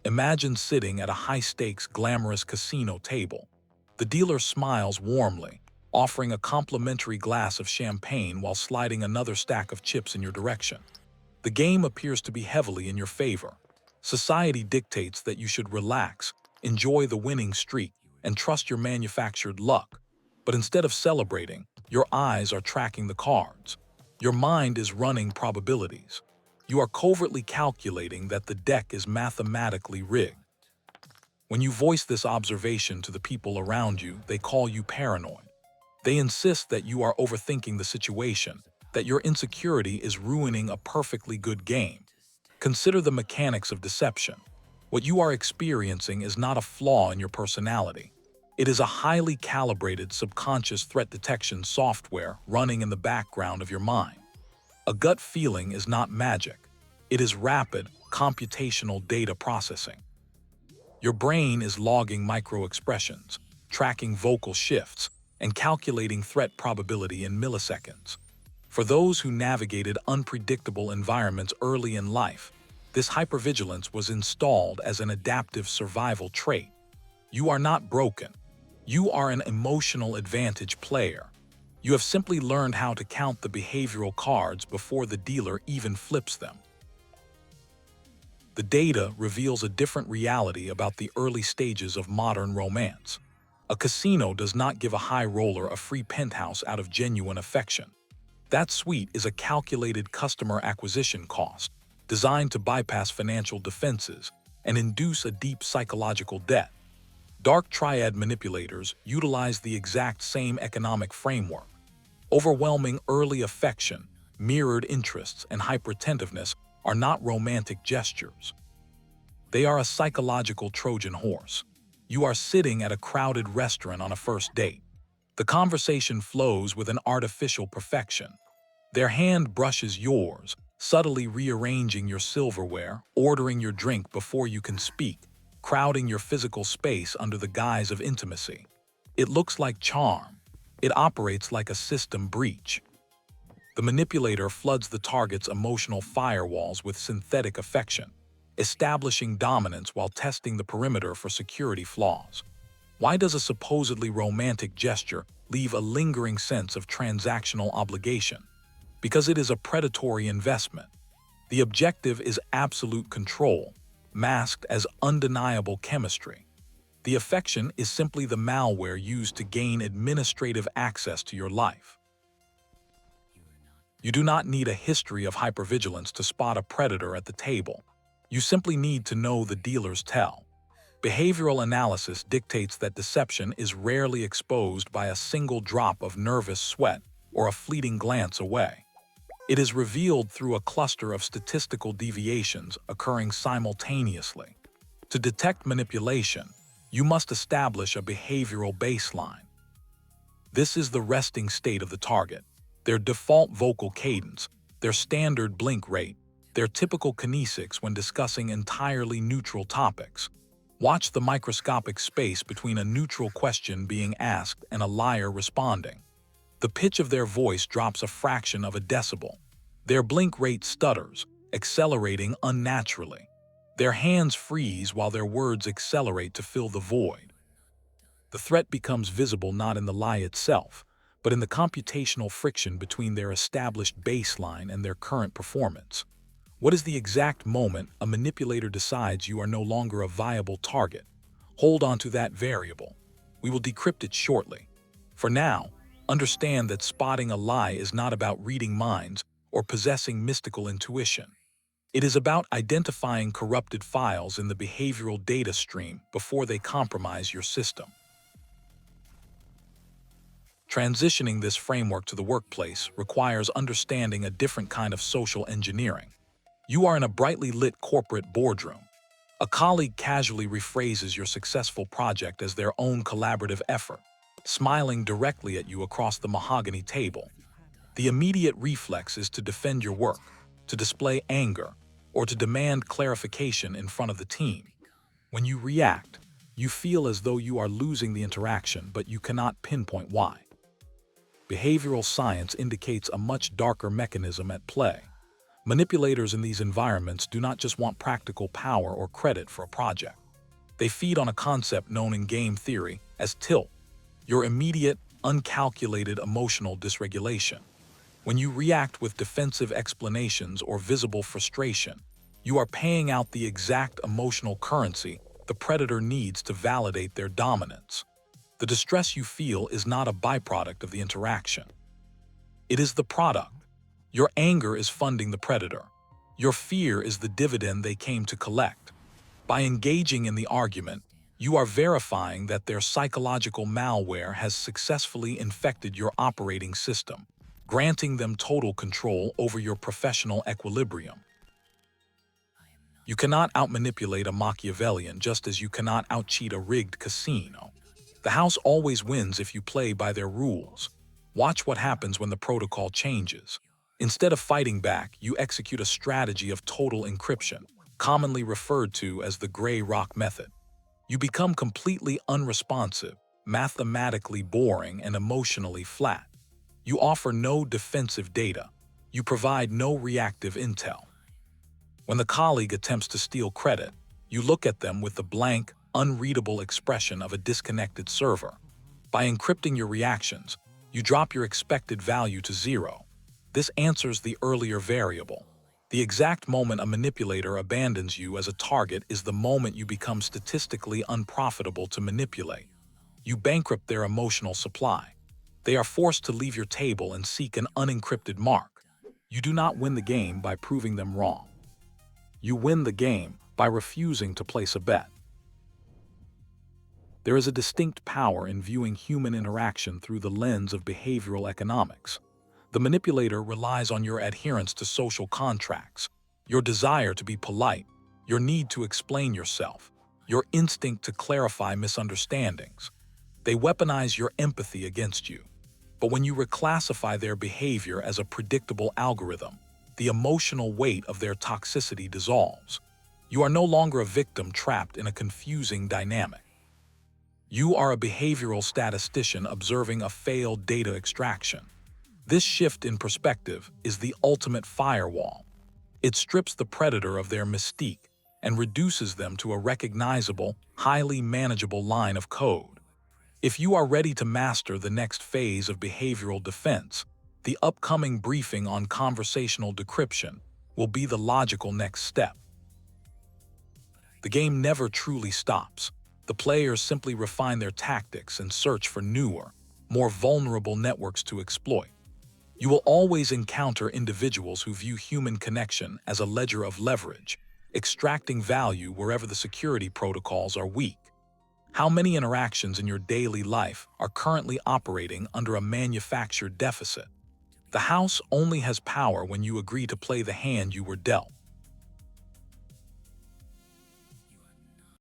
Imagine sitting at a high-stakes, glamorous casino table. The dealer smiles warmly, offering a complimentary glass of champagne while sliding another stack of chips in your direction. The game appears to be heavily in your favor. Society dictates that you should relax, enjoy the winning streak, and trust your manufactured luck. But instead of celebrating, your eyes are tracking the cards. Your mind is running probabilities. You are covertly calculating that the deck is mathematically rigged. When you voice this observation to the people around you, they call you paranoid. They insist that you are overthinking the situation, that your insecurity is ruining a perfectly good game. Consider the mechanics of deception. What you are experiencing is not a flaw in your personality. It is a highly calibrated subconscious threat detection software running in the background of your mind. A gut feeling is not magic. It is rapid, computational data processing. Your brain is logging micro-expressions, tracking vocal shifts, and calculating threat probability in milliseconds. For those who navigated unpredictable environments early in life, this hypervigilance was installed as an adaptive survival trait. You are not broken. You are an emotional advantage player. You have simply learned how to count the behavioral cards before the dealer even flips them. The data reveals a different reality about the early stages of modern romance. A casino does not give a high roller a free penthouse out of genuine affection. That suite is a calculated customer acquisition cost, designed to bypass financial defenses and induce a deep psychological debt. Dark Triad manipulators utilize the exact same economic framework. Overwhelming early affection, mirrored interests, and hyperattentiveness are not romantic gestures. They are a psychological Trojan horse. You are sitting at a crowded restaurant on a first date. The conversation flows with an artificial perfection. Their hand brushes yours, subtly rearranging your silverware, ordering your drink before you can speak, crowding your physical space under the guise of intimacy. It looks like charm. It operates like a system breach. The manipulator floods the target's emotional firewalls with synthetic affection, establishing dominance while testing the perimeter for security flaws. Why does a supposedly romantic gesture leave a lingering sense of transactional obligation? Because it is a predatory investment. The objective is absolute control, masked as undeniable chemistry. The affection is simply the malware used to gain administrative access to your life. You do not need a history of hypervigilance to spot a predator at the table. You simply need to know the dealer's tell. Behavioral analysis dictates that deception is rarely exposed by a single drop of nervous sweat or a fleeting glance away. It is revealed through a cluster of statistical deviations occurring simultaneously. To detect manipulation, you must establish a behavioral baseline. This is the resting state of the target, their default vocal cadence, their standard blink rate, their typical kinesics when discussing entirely neutral topics. Watch the microscopic space between a neutral question being asked and a liar responding. The pitch of their voice drops a fraction of a decibel. Their blink rate stutters, accelerating unnaturally. Their hands freeze while their words accelerate to fill the void. The threat becomes visible not in the lie itself, but in the computational friction between their established baseline and their current performance. What is the exact moment a manipulator decides you are no longer a viable target? Hold on to that variable. We will decrypt it shortly. For now, understand that spotting a lie is not about reading minds or possessing mystical intuition. It is about identifying corrupted files in the behavioral data stream before they compromise your system. Transitioning this framework to the workplace requires understanding a different kind of social engineering. You are in a brightly lit corporate boardroom. A colleague casually rephrases your successful project as their own collaborative effort, smiling directly at you across the mahogany table. The immediate reflex is to defend your work, to display anger, or to demand clarification in front of the team. When you react, you feel as though you are losing the interaction, but you cannot pinpoint why. Behavioral science indicates a much darker mechanism at play. Manipulators in these environments do not just want practical power or credit for a project. They feed on a concept known in game theory as tilt, your immediate, uncalculated emotional dysregulation. When you react with defensive explanations or visible frustration, you are paying out the exact emotional currency the predator needs to validate their dominance. The distress you feel is not a byproduct of the interaction. It is the product. Your anger is funding the predator. Your fear is the dividend they came to collect. By engaging in the argument, you are verifying that their psychological malware has successfully infected your operating system, granting them total control over your professional equilibrium. You cannot outmanipulate a Machiavellian just as you cannot outcheat a rigged casino. The house always wins if you play by their rules. Watch what happens when the protocol changes. Instead of fighting back, you execute a strategy of total encryption, commonly referred to as the gray rock method. You become completely unresponsive, mathematically boring, and emotionally flat. You offer no defensive data. You provide no reactive intel. When the colleague attempts to steal credit, you look at them with the blank, unreadable expression of a disconnected server. By encrypting your reactions, you drop your expected value to zero. This answers the earlier variable. The exact moment a manipulator abandons you as a target is the moment you become statistically unprofitable to manipulate. You bankrupt their emotional supply. They are forced to leave your table and seek an unencrypted mark. You do not win the game by proving them wrong. You win the game by refusing to place a bet. There is a distinct power in viewing human interaction through the lens of behavioral economics. The manipulator relies on your adherence to social contracts, your desire to be polite, your need to explain yourself, your instinct to clarify misunderstandings. They weaponize your empathy against you. But when you reclassify their behavior as a predictable algorithm, the emotional weight of their toxicity dissolves. You are no longer a victim trapped in a confusing dynamic. You are a behavioral statistician observing a failed data extraction. This shift in perspective is the ultimate firewall. It strips the predator of their mystique and reduces them to a recognizable, highly manageable line of code. If you are ready to master the next phase of behavioral defense, the upcoming briefing on conversational decryption will be the logical next step. The game never truly stops. The players simply refine their tactics and search for newer, more vulnerable networks to exploit. You will always encounter individuals who view human connection as a ledger of leverage, extracting value wherever the security protocols are weak. How many interactions in your daily life are currently operating under a manufactured deficit? The house only has power when you agree to play the hand you were dealt.